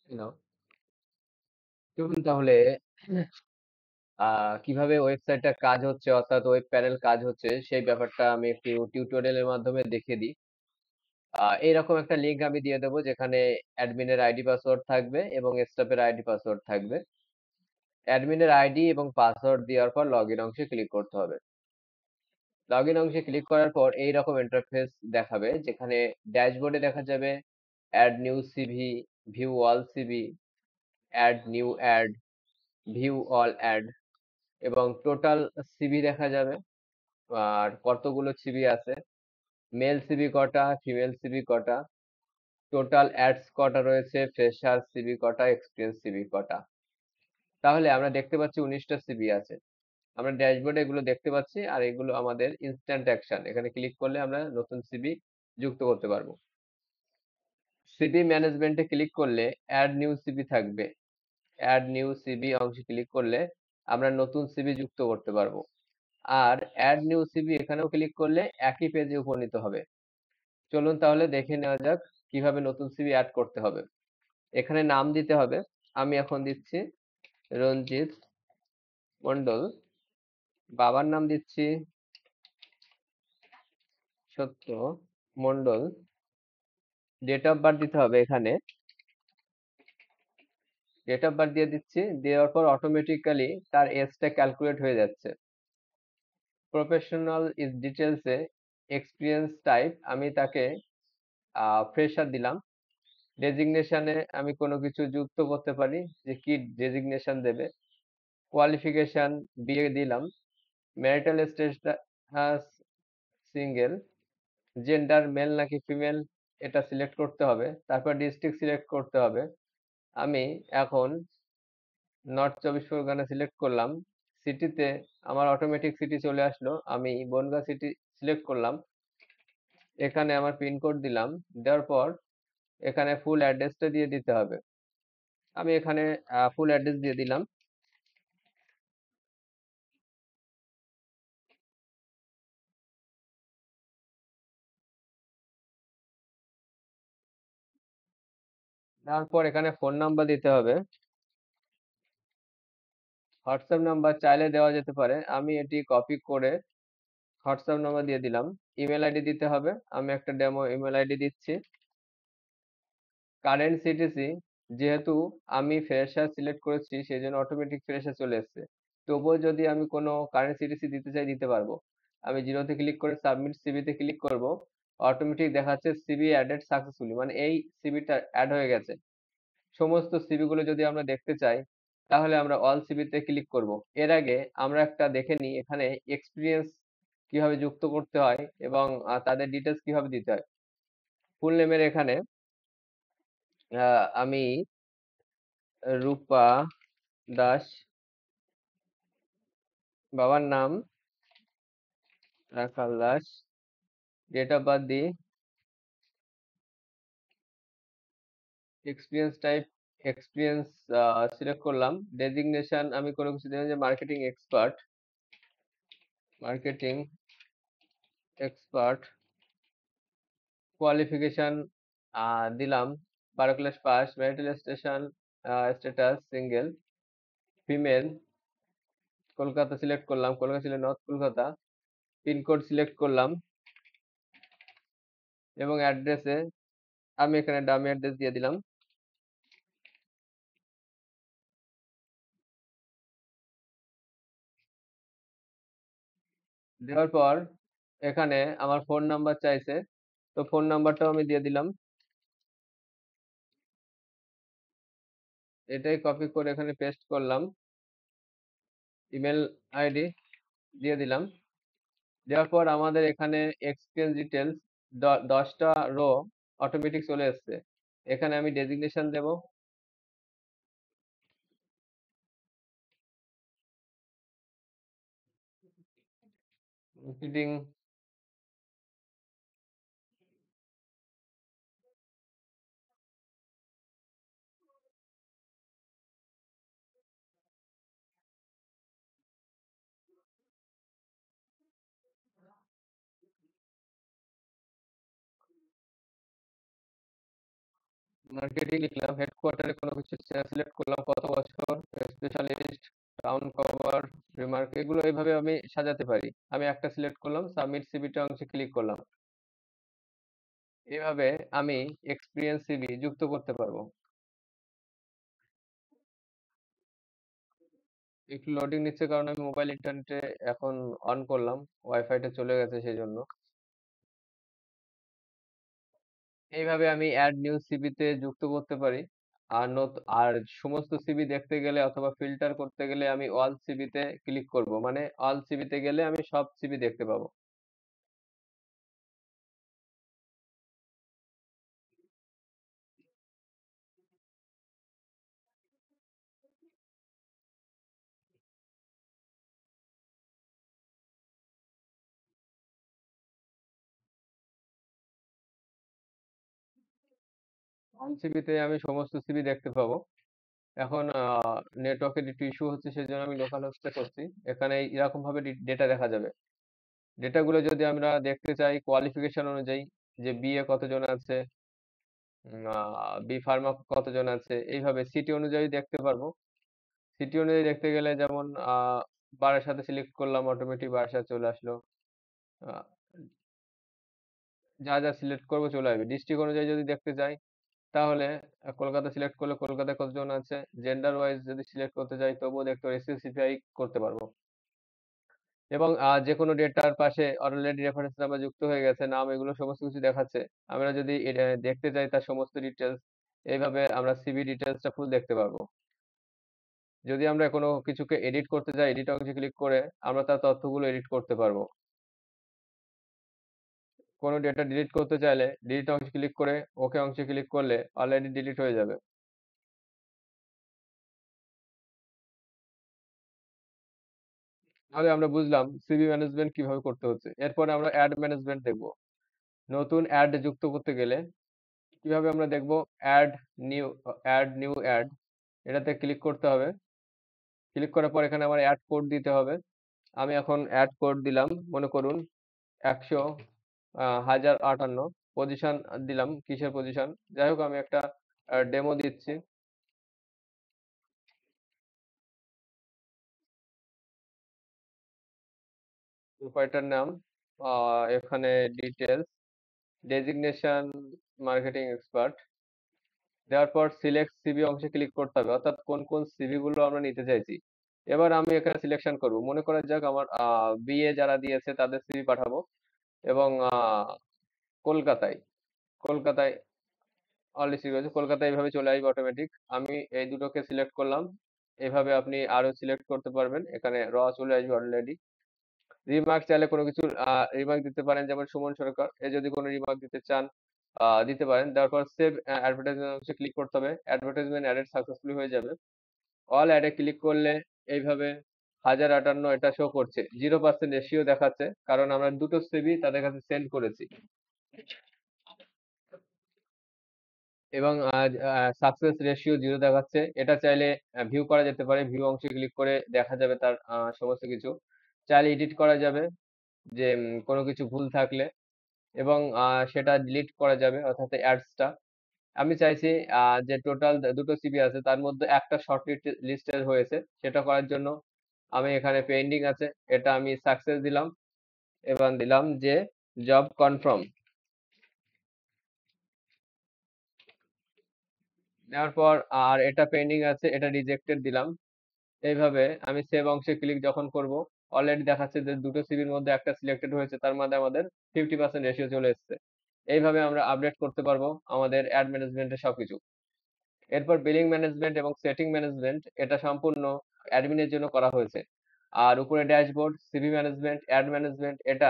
নাও। চলুন তাহলে কিভাবে ওয়েবসাইটটা কাজ হচ্ছে অর্থাৎ ওয়েব প্যানেল কাজ হচ্ছে সেই ব্যাপারটা আমি একটু টিউটোরিয়ালের মাধ্যমে দেখিয়ে দিই। এইরকম একটা লিংক আমি দিয়ে দেবো যেখানে অ্যাডমিনের আইডি পাসওয়ার্ড থাকবে এবং স্টাফের আইডি পাসওয়ার্ড থাকবে। অ্যাডমিনের আইডি এবং পাসওয়ার্ড দেওয়ার পর লগ ইন অংশে ক্লিক করতে হবে। লগ ইন অংশে ক্লিক করার পর এইরকম ইন্টারফেস দেখাবে যেখানে ড্যাশবোর্ডে দেখা যাবে add new CV, view all CV, add new ad, view all ad এবং টোটাল সিভি দেখা যাবে। আর কতগুলো সিভি আছে, মেল সিভি কটা, ফিমেল সিভি কটা, টোটাল অ্যাডস কটা রয়েছে, ফ্রেশার সিভি কটা, এক্সপিরিয়েন্স সিভি কটা। তাহলে আমরা দেখতে পাচ্ছি 19টা সিভি আছে। আমরা ড্যাশবোর্ডে এগুলো দেখতে পাচ্ছি আর এগুলো আমাদের ইনস্ট্যান্ট অ্যাকশন। এখানে ক্লিক করলে আমরা নতুন সিভি যুক্ত করতে পারবো। সিভি ম্যানেজমেন্টে ক্লিক করলে অ্যাড নিউ সিভি থাকবে। অ্যাড নিউ সিভি অংশে ক্লিক করলে আমরা নতুন সিভি যুক্ত করতে পারবো। আর অ্যাড নিউ সিভি এখানেও ক্লিক করলে একই পেজে উপনীত হবে। চলুন তাহলে দেখে নেওয়া যাক কিভাবে নতুন সিভি অ্যাড করতে হবে। এখানে নাম দিতে হবে। আমি এখন দিচ্ছি রঞ্জিত মন্ডল। বাবার নাম দিচ্ছি সত্য মন্ডল। ডেট অফ বার্থ দিতে হবে এখানে। ডেট অফ বার্থ দিয়ে দিচ্ছি, দেওয়ার পর অটোমেটিক্যালি তার এজটা ক্যালকুলেট হয়ে যাচ্ছে। প্রফেশনাল ইজ ডিটেলসে এক্সপিরিয়েন্স টাইপ আমি তাকে ফ্রেশার দিলাম। ডেজিগনেশনে আমি কোনো কিছু যুক্ত করতে পারি যে কি ডেজিগনেশন দেবে। কোয়ালিফিকেশন বিয়ে দিলাম। Marital status single. Gender mail নাকি ফিমেল এটা সিলেক্ট করতে হবে। তারপর ডিস্ট্রিক্ট সিলেক্ট করতে হবে। আমি এখন নর্থ চব্বিশ পরগনা সিলেক্ট করলাম। সিটিতে আমার অটোমেটিক সিটি চলে আসলো, আমি বনগাঁ সিটি সিলেক্ট করলাম। এখানে আমার পিনকোড দিলাম, দেওয়ার পর এখানে ফুল অ্যাড্রেসটা দিয়ে দিতে হবে। আমি এখানে ফুল অ্যাড্রেস দিয়ে দিলাম। তারপর এখানে ফোন নাম্বার দিতে হবে। হোয়াটসঅ্যাপ নাম্বার চাইলে দেওয়া যেতে পারে, আমি এটি কপি করে হোয়াটসঅ্যাপ নাম্বার দিয়ে দিলাম। ইমেল আইডি দিতে হবে, আমি একটা ডেমো ইমেল আইডি দিচ্ছি। কারেন্ট সিটিসি, যেহেতু আমি ফ্রেশার সিলেক্ট করেছি সেই জন্য অটোমেটিক ফ্রেশার চলে এসেছে। তবুও যদি আমি কোনো কারেন্ট সিটিসি দিতে চাই দিতে পারবো। আমি জিরোতে ক্লিক করে সাবমিট সিভিতে ক্লিক করব। অটোমেটিক দেখাচ্ছে সিভি অ্যাডেড সাকসেসফুলি, মানে এই সিভিটা অ্যাড হয়ে গেছে। সমস্ত সিভি গুলো যদি আমরা দেখতে চাই তাহলে আমরা অল সিভিতে ক্লিক করব। এর আগে আমরা একটা দেখে নিই এখানে এক্সপিরিয়েন্স কিভাবে যুক্ত করতে হয় এবং তাদের ডিটেলস কিভাবে দিতে হয়। ফুল নেমের এখানে আমি রূপা দাস, বাবার নাম রাখাল দাস, ডেট অফ বার্থ দিই, এক্সপিরিয়েন্স টাইপ এক্সপিরিয়েন্স সিলেক্ট করলাম। ডেজিগনেশন আমি কোনো কিছু দিলাম যে marketing expert, marketing expert. Qualification দিলাম 12 class pass. Marital status single, female. Kolkata select করলাম, কলকাতা ছিল নর্থ কলকাতা। পিনকোড সিলেক্ট করলাম এবং অ্যাড্রেসে আমি এখানে ডামি অ্যাড্রেস দিয়ে দিলাম। দেওয়ার পর এখানে আমার ফোন নাম্বার চাইছে, তো ফোন নাম্বারটাও আমি দিয়ে দিলাম। এটাই কপি করে এখানে পেস্ট করলাম। ইমেল আইডি দিয়ে দিলাম। দেওয়ার পর আমাদের এখানে এক্সপেন্স ডিটেলস 10টা রো অটোমেটিক চলে এসছে। এখানে আমি ডেজিগনেশন দেব। মার্কেটিং মার্কেটিং লিখলাম, হেডকোয়ার্টারে কোনো কিছু সিলেক্ট করলাম, কত বছর, স্পেশালিস্ট, টাউন কভার, রিমার্ক, এগুলো এইভাবে আমি সাজাতে পারি। আমি একটা সিলেক্ট করলাম, সাবমিট সিভিটা অংশে ক্লিক করলাম। এভাবে আমি এক্সপিরিয়েন্স সিভি যুক্ত করতে পারবো। একটু লোডিং নিচ্ছে কারণ আমি মোবাইল ইন্টারনেটে এখন অন করলাম, ওয়াইফাইটা চলে গেছে সেই জন্য। এইভাবে আমি অ্যাড নিউ সিভিতে যুক্ত করতে পারি। আর সমস্ত সিভি দেখতে গেলে অথবা ফিল্টার করতে গেলে আমি অল সিভিতে ক্লিক করব, মানে অল সিভিতে গেলে আমি সব সিভি দেখতে পাবো। অল সিভিতে আমি সমস্ত সিভি দেখতে পাবো। এখন নেটওয়ার্কের একটু ইস্যু হচ্ছে, সেই জন্য আমি লোকাল হোস্টে করছি। এখানে এরকম ভাবে ডেটা দেখা যাবে। ডেটাগুলো যদি আমরা দেখতে চাই কোয়ালিফিকেশন অনুযায়ী, যে বিএ কতজন আছে, বি ফার্মা কতজন আছে, এইভাবে সিটি অনুযায়ী দেখতে পারবো। সিটি অনুযায়ী দেখতে গেলে যেমন বারাসাতে সিলেক্ট করলাম, অটোমেটিক বারাসাত চলে আসলো। আহ, যা যা সিলেক্ট করবো চলে আসবে। ডিস্ট্রিক্ট অনুযায়ী যদি দেখতে চাই তাহলে কলকাতা সিলেক্ট করলে কলকাতায় কতজন আছে, জেন্ডার ওয়াইজ যদি সিলেক্ট করতে চাই তবুও দেখতে পারি, স্পেসিফাই করতে পারবো। এবং যে কোনো ডেটার পাশে অলরেডি রেফারেন্স নাম্বার যুক্ত হয়ে গেছে, নাম, এগুলো সমস্ত কিছু দেখাচ্ছে। আমরা যদি এটা দেখতে চাই তার সমস্ত ডিটেলস, এইভাবে আমরা সিভি ডিটেলসটা ফুল দেখতে পারবো। যদি আমরা কোনো কিছুকে এডিট করতে চাই, এডিট অংশে ক্লিক করে আমরা তার তথ্যগুলো এডিট করতে পারবো। কোনো ডেটা ডিলিট করতে চাইলে ডিলিট অংশে ক্লিক করে ওকে অংশে ক্লিক করলে অলরেডি ডিলিট হয়ে যাবে। তাহলে আমরা বুঝলাম সিভি ম্যানেজমেন্ট কিভাবে করতে হচ্ছে। এরপরে আমরা অ্যাড ম্যানেজমেন্ট দেখবো। নতুন অ্যাড যুক্ত করতে গেলে কিভাবে আমরা দেখবো, অ্যাড নিউ, অ্যাড, এটাতে ক্লিক করতে হবে। ক্লিক করার পর এখানে আমার অ্যাড কোড দিতে হবে। আমি এখন অ্যাড কোড দিলাম, মনে করুন 100, 1058, পজিশন দিলাম, কিসের পজিশন, যাই হোক আমি একটা ডেমো দিচ্ছি। প্রোপাইটার নাম, এখানে ডিটেলস, ডেজিগনেশন মার্কেটিং এক্সপার্ট, দেওয়ার পর সিলেক্ট সিভি অংশে ক্লিক করতে হবে, অর্থাৎ কোন কোন সিভি গুলো আমরা নিতে চাইছি। এবার আমি এখানে সিলেকশন করব, মনে করা যাক আমার বিএ যারা দিয়েছে তাদের সিভি পাঠাবো, এবং কলকাতায়, কলকাতায় অলরেডি সিলেক্ট হয়েছে, কলকাতায় এইভাবে চলে আসবে অটোমেটিক। আমি এই দুটোকে সিলেক্ট করলাম। এভাবে আপনি আরো সিলেক্ট করতে পারবেন, এখানে চলে আসবে অলরেডি। রিমার্ক চাইলে কোনো কিছু রিমার্ক দিতে পারেন, যেমন সুমন সরকার, এ যদি কোনো রিমার্ক দিতে চান দিতে পারেন। তারপর সেভ অ্যাডভার্টাইজমেন্ট অংশে ক্লিক করতে হবে, অ্যাডভার্টাইজমেন্ট অ্যাডেড সাকসেসফুলি হয়ে যাবে। অল অ্যাডে ক্লিক করলে এইভাবে 1058 এটা শো করছে, 0% রেশিও দেখাচ্ছে, কারণ আমরা দুটো সিভি তাদের কাছে সেন্ড করেছি। এবং সাকসেস রেশিও 0 দেখাচ্ছে। এটা চাইলে ভিউ করা যেতে পারে, ভিউ অংশে ক্লিক করে দেখা যাবে তার সমস্ত কিছু। চাইলে এডিট করা যাবে, যে কোনো কিছু ভুল থাকলে, এবং সেটা ডিলিট করা যাবে, অর্থাৎ অ্যাডসটা। আমি চাইছি যে টোটাল দুটো সিভি আছে তার মধ্যে একটা শর্ট লিস্টেড হয়েছে, সেটা করার জন্য আমি এখানে পেন্ডিং আছে, এটা আমি সাকসেস দিলাম, এবং দিলাম যে জব কনফার্ম। দেওয়ার পর আর এটা পেন্ডিং আছে, এটা রিজেক্টেড দিলাম। এইভাবে আমি সেভ অংশে ক্লিক যখন করব, অলরেডি দেখাচ্ছে যে দুটো সিভির মধ্যে একটা সিলেক্টেড হয়েছে, তার মধ্যে আমাদের 50% রেশিও চলে এসেছে। এইভাবে আমরা আপডেট করতে পারবো আমাদের অ্যাড ম্যানেজমেন্টের সবকিছু। এরপর বিলিং ম্যানেজমেন্ট এবং সেটিং ম্যানেজমেন্ট, এটা সম্পূর্ণ অ্যাডমিনের জন্য করা হয়েছে। আর উপরে dashboard, CV management, ad management, এটা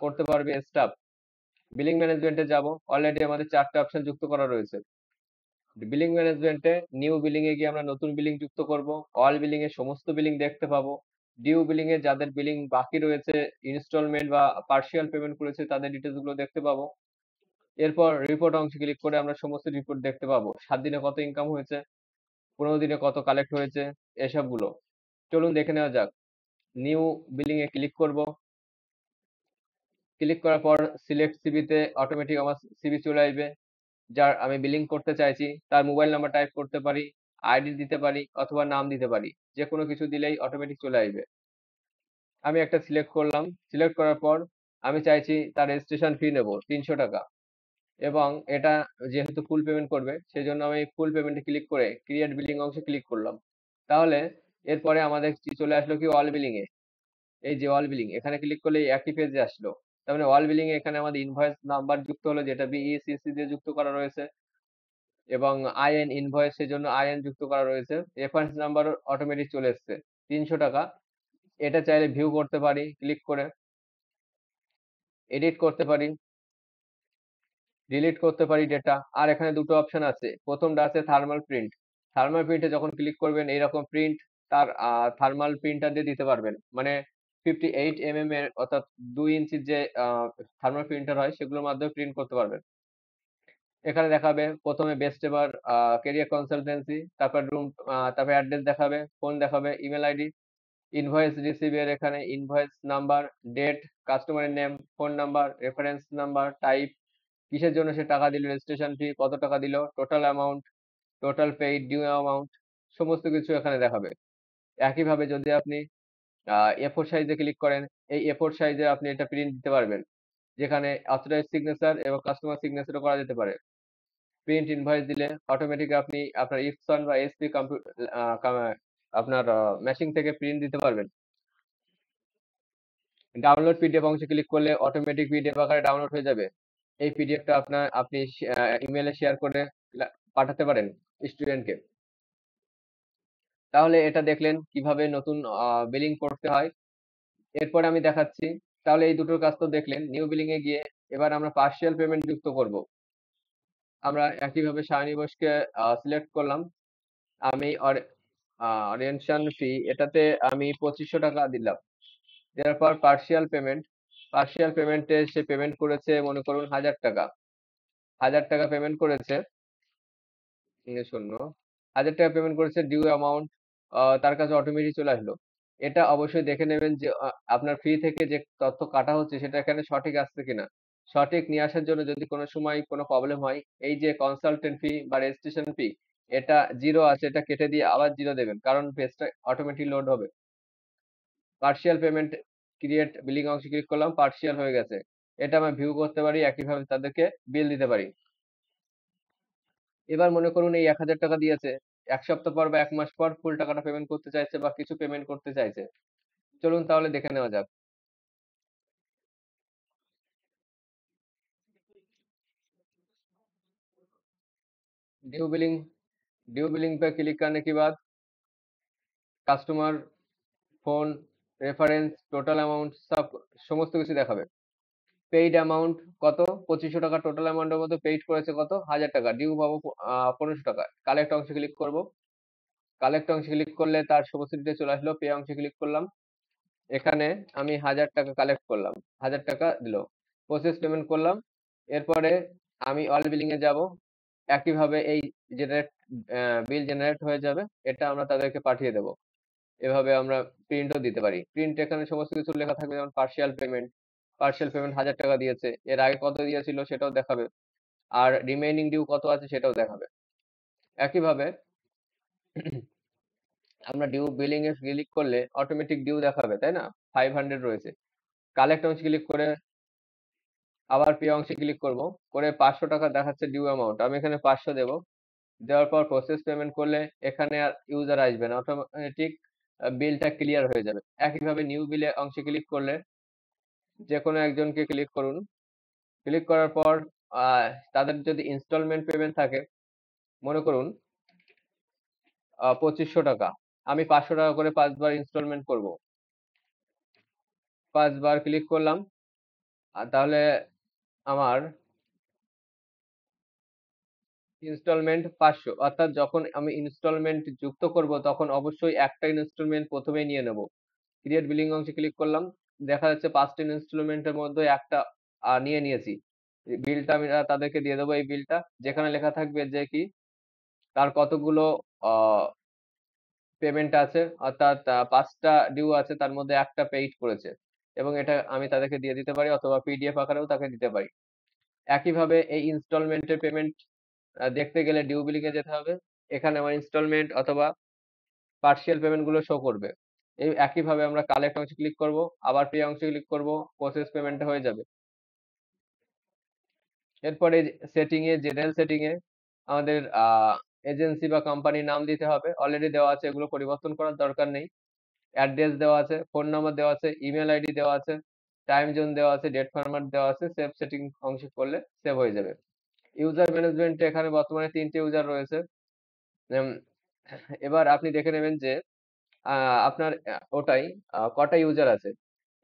করতে পারবে স্টাফ। বিলিং ম্যানেজমেন্টে যাব, অলরেডি আমাদের 4টে অপশন যুক্ত করা রয়েছে। বিলিং ম্যানেজমেন্টে নিউ বিলিং এ গিয়ে আমরা নতুন বিলিং যুক্ত করব, অল বিলিং এ সমস্ত বিলিং দেখতে পাবো। ডিউ বিলিং এ যাদের বিলিং বাকি রয়েছে, ইনস্টলমেন্ট বা পার্শিয়াল পেমেন্ট করেছে, তাদের ডিটেলস গুলো দেখতে পাবো। এরপর রিপোর্ট অংশে ক্লিক করে আমরা সমস্ত রিপোর্ট দেখতে পাবো, 7 দিনে কত ইনকাম হয়েছে, 15 দিনে কত কালেক্ট হয়েছে, এসব গুলো। চলুন দেখে নেওয়া যাক। নিউ বিলিং এ ক্লিক করব। ক্লিক করার পর সিলেক্ট সিভি তে অটোমেটিক আমার সিভি চলে আসবে। যার আমি বিলিং করতে চাইছি তার মোবাইল নাম্বার টাইপ করতে পারি, আইডি দিতে পারি অথবা নাম দিতে পারি। যে কোনো কিছু দিলেই অটোমেটিক চলে আসবে। আমি একটা সিলেক্ট করলাম, সিলেক্ট করার পর আমি চাইছি তার রেজিস্ট্রেশন ফি নেব 300 টাকা, এবং এটা যেহেতু ফুল পেমেন্ট করবে সেই জন্য আমি ফুল পেমেন্টে ক্লিক করে ক্রিয়েট বিলিং অংশে ক্লিক করলাম। তাহলে এরপরে আমাদের কি চলে আসলো কি অল বিলিং এ, এই যে অল বিলিং এখানে ক্লিক করলে এই একই পেজে আসলো। তার মানে অল বিলিং এ এখানে আমাদের ইনভয়েস নাম্বার যুক্ত হলো যেটা বিইসিসি দিয়ে যুক্ত করা রয়েছে, এবং আইএন ইনভয়েস এর জন্য আইএন যুক্ত করা রয়েছে। রেফারেন্স নাম্বার অটোমেটিক চলে এসেছে 300 টাকা। এটা চাইলে ভিউ করতে পারি ক্লিক করে, এডিট করতে পারি, ডিলিট করতে পারি ডেটা। আর এখানে দুটো অপশন আছে, প্রথমটা আছে থার্মাল প্রিন্ট। থার্মাল প্রিন্টে যখন ক্লিক করবেন এইরকম প্রিন্ট তার থার্মাল প্রিন্টার দিয়ে দিতে পারবেন, মানে 58 mm এর অর্থাৎ 2 ইঞ্চির যে থার্মাল প্রিন্টার হয় সেগুলোর মাধ্যমে প্রিন্ট করতে পারবেন। এখানে দেখাবে প্রথমে বেস্ট এবার কেরিয়ার কনসালটেন্সি, তারপর রুম, তারপর অ্যাড্রেস দেখাবে, ফোন দেখাবে, ইমেল আইডি, ইনভয়েস রিসিভের এখানে ইনভয়েস নাম্বার, ডেট, কাস্টমারের name, phone number, reference number, type, কিসের জন্য সে টাকা দিল, রেজিস্ট্রেশন ফি কত টাকা দিল, total amount, total paid, due amount, সমস্ত কিছু এখানে দেখাবে। একইভাবে যদি আপনি A4 সাইজে ক্লিক করেন, এই A4 সাইজে আপনি এটা প্রিন্ট দিতে পারবেন, যেখানে অথরাইজ সিগনেচার এবং কাস্টমার সিগনেচারও করা যেতে পারে। প্রিন্ট ইনভয়েস দিলে অটোমেটিক আপনি আপনার ইপসন বা এসপি আপনার মেশিন থেকে প্রিন্ট দিতে পারবেন। ডাউনলোড পিডিএফ অংশে ক্লিক করলে অটোমেটিক পিডিএফ আকারে ডাউনলোড হয়ে যাবে। এই পিডিএফটা আপনি ইমেলে শেয়ার করে পাঠাতে পারেন স্টুডেন্টকে। তাহলে এটা দেখলেন কিভাবে নতুন বিলিং করতে হয়। এরপরে আমি দেখাচ্ছি। তাহলে এই দুটোর কাজ তো দেখলেন। নিউ বিলিং এ গিয়ে এবার আমরা পার্শিয়াল পেমেন্ট যুক্ত করব। আমরা একইভাবে সায়নী বোসকে সিলেক্ট করলাম। আমি অরিয়েন্টেশন ফি এটাতে আমি 2500 টাকা দিলাম। দেওয়ার পর পার্শিয়াল পেমেন্ট, পার্শিয়াল পেমেন্টে সে পেমেন্ট করেছে মনে করুন 1000 টাকা। 1000 টাকা পেমেন্ট করেছে, শূন্য, 1000 টাকা পেমেন্ট করেছে, ডিউ অ্যামাউন্ট তার কাছে অটোমেটিক চলে আসলো। এটা অবশ্যই দেখে নেবেন যে আপনার ফি থেকে যে তথ্য কাটা হচ্ছে সেটা এখানে সঠিক আসছে কিনা। সঠিক নিয়ে আসার জন্য যদি কোনো সময় কোনো প্রবলেম হয়, এই যে কনসালটেন্ট ফি বা রেজিস্ট্রেশন ফি এটা জিরো আছে, এটা কেটে দিয়ে আবার জিরো দেবেন, কারণ পেজটা অটোমেটিক লোড হবে। পার্শিয়াল পেমেন্ট ক্রিয়েট বিলিং অংশে ক্লিক করলাম, পার্শিয়াল হয়ে গেছে। এটা আমি ভিউ করতে পারি, একইভাবে তাদেরকে বিল দিতে পারি। এবার মনে করুন এই 1000 টাকা দিয়েছে, 1 সপ্তাহ পর বা 1 মাস পর ফুল টাকাটা পেমেন্ট করতে চাইছে বা কিছু পেমেন্ট করতে চাইছে। চলুন তাহলে দেখে নেওয়া যাক। ड्यू बिलिंग, ड्यू बिलिंग पे क्लिक करने के बाद customer, phone, reference, total amount সব সমস্ত কিছু দেখাবে। পেইড অ্যামাউন্ট কত, 2500 টাকা। টোটাল অ্যামাউন্টের মধ্যে পেইড করেছে কত, 1000 টাকা। ডিউ পাবো 1500 টাকা। কালেক্ট অংশে ক্লিক করব। কালেক্ট অংশে ক্লিক করলে তার সমস্ত ডিটেল চলে আসলো। পে অংশে ক্লিক করলাম, এখানে আমি 1000 টাকা কালেক্ট করলাম, 1000 টাকা দিল, প্রসেস পেমেন্ট করলাম। এরপরে আমি অল বিলিং এ যাব। একইভাবে এই জেনারেট বিল জেনারেট হয়ে যাবে, এটা আমরা তাদেরকে পাঠিয়ে দেব। এভাবে আমরা প্রিন্টও দিতে পারি। প্রিন্ট এখানে সমস্ত কিছু লেখা থাকবে, যেমন পার্শিয়াল পেমেন্ট, পার্শিয়াল পেমেন্ট 1000 টাকা দিয়েছে, এর আগে কত দিয়েছিল সেটাও দেখাবে, আর রিমেইনিং ডিউ কত আছে সেটাও দেখাবে। একইভাবে আমরা ডিউ বিলিং এ ক্লিক করলে অটোমেটিক ডিউ দেখাবে, তাই না? 500 রয়েছে। কালেক্ট অংশে ক্লিক করে আবার পে অংশে ক্লিক করব, করে 500 টাকা দেখাচ্ছে ডিউ অ্যামাউন্ট, আমি এখানে 500 দেব। দেওয়ার পর প্রসেস পেমেন্ট করলে এখানে আর ইউজার আসবে না, অটোমেটিক বিলটা ক্লিয়ার হয়ে যাবে। একইভাবে নিউ বিলে অংশে ক্লিক করলে যে কোনো একজনকে ক্লিক করুন, ক্লিক করার পর আহ, তাদের যদি ইনস্টলমেন্ট পেমেন্ট থাকে, মনে করুন 2500 টাকা, আমি 500 টাকা করে 5 বার ইনস্টলমেন্ট করব। 5 বার ক্লিক করলাম, আর তাহলে আমার ইনস্টলমেন্ট 500, অর্থাৎ যখন আমি ইনস্টলমেন্ট যুক্ত করব তখন অবশ্যই একটা ইনস্টলমেন্ট প্রথমেই নিয়ে নেব। ক্রিয়েট বিলিং অংশে ক্লিক করলাম, দেখা যাচ্ছে 5টা ইনস্টলমেন্টের মধ্যে একটা নিয়ে নিয়েছি। বিলটা আমি তাদেরকে দিয়ে দেবো, এই বিলটা যেখানে লেখা থাকবে যে কি তার কতগুলো পেমেন্ট আছে, অর্থাৎ 5টা ডিউ আছে, তার মধ্যে একটা পেইড করেছে, এবং এটা আমি তাদেরকে দিয়ে দিতে পারি অথবা পিডিএফ আকারেও তাকে দিতে পারি। একইভাবে এই ইনস্টলমেন্টের পেমেন্ট দেখতে গেলে ডিউ বিলিং এ যেতে হবে। এখানে আমার ইনস্টলমেন্ট অথবা পার্সিয়াল পেমেন্ট গুলো শো করবে। এই একইভাবে আমরা কালেক্ট অংশে ক্লিক করব, আবার পে অংশে ক্লিক করব, প্রসেস পেমেন্ট হয়ে যাবে। এরপরে সেটিং এ, জেনারেল সেটিং এ আমাদের এজেন্সি বা কোম্পানির নাম দিতে হবে, অলরেডি দেওয়া আছে, এগুলো পরিবর্তন করার দরকার নেই। অ্যাড্রেস দেওয়া আছে, ফোন নাম্বার দেওয়া আছে, ইমেল আইডি দেওয়া আছে, টাইম জোন দেওয়া আছে, ডেট ফরম্যাট দেওয়া আছে, সেভ সেটিং অংশে করলে সেভ হয়ে যাবে। ইউজার ম্যানেজমেন্ট এখানে বর্তমানে 3টে ইউজার রয়েছে। উম, এবার আপনি দেখে নেবেন যে আপনার ওটাই কটা ইউজার আছে।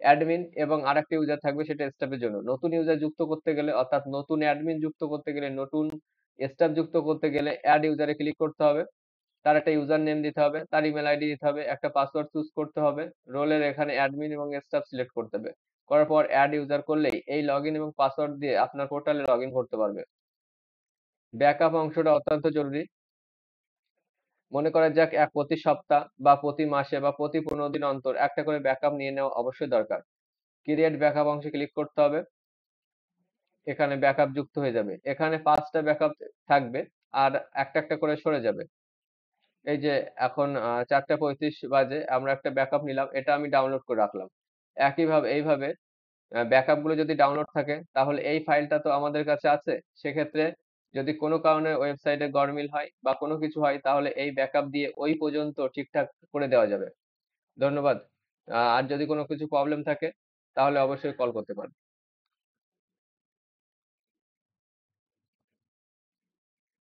অ্যাডমিন এবং আরেকটা ইউজার থাকবে, সেটা স্টাফের জন্য। নতুন ইউজার যুক্ত করতে গেলে, অর্থাৎ নতুন অ্যাডমিন যুক্ত করতে গেলে, নতুন স্টাফ যুক্ত করতে গেলে অ্যাড ইউজারে ক্লিক করতে হবে। তার একটা ইউজার নেম দিতে হবে, তার ইমেল আইডি দিতে হবে, একটা পাসওয়ার্ড চুজ করতে হবে, রোলের এখানে অ্যাডমিন এবং স্টাফ সিলেক্ট করতে হবে। করার পর অ্যাড ইউজার করলেই এই লগইন এবং পাসওয়ার্ড দিয়ে আপনার পোর্টালে লগ ইন করতে পারবে। ব্যাকআপ অংশটা অত্যন্ত জরুরি। মনে করা যাক প্রতি সপ্তাহ বা প্রতি মাসে বা প্রতি 15 দিন অন্তর একটা করে ব্যাকআপ নিয়ে নেওয়া অবশ্যই দরকার। ক্রিয়েট ব্যাকআপ অংশে ক্লিক করতে হবে। এখানে ব্যাকআপ যুক্ত হয়ে যাবে। এখানে 5টা ব্যাকআপ থাকবে আর একটা একটা করে সরে যাবে। এই যে এখন 4:35 বাজে, আমরা একটা ব্যাকআপ নিলাম, এটা আমি ডাউনলোড করে রাখলাম। একইভাবে এইভাবে ব্যাকআপ গুলো যদি ডাউনলোড থাকে তাহলে এই ফাইলটা তো আমাদের কাছে আছে। সেক্ষেত্রে যদি কোনো কারণে ওয়েবসাইটে গরমিল হয় বা কোনো কিছু হয় তাহলে এই ব্যাকআপ দিয়ে ওই পর্যন্ত ঠিকঠাক করে দেওয়া যাবে। ধন্যবাদ। আর যদি কোনো কিছু প্রবলেম থাকে তাহলে অবশ্যই কল করতে পারেন।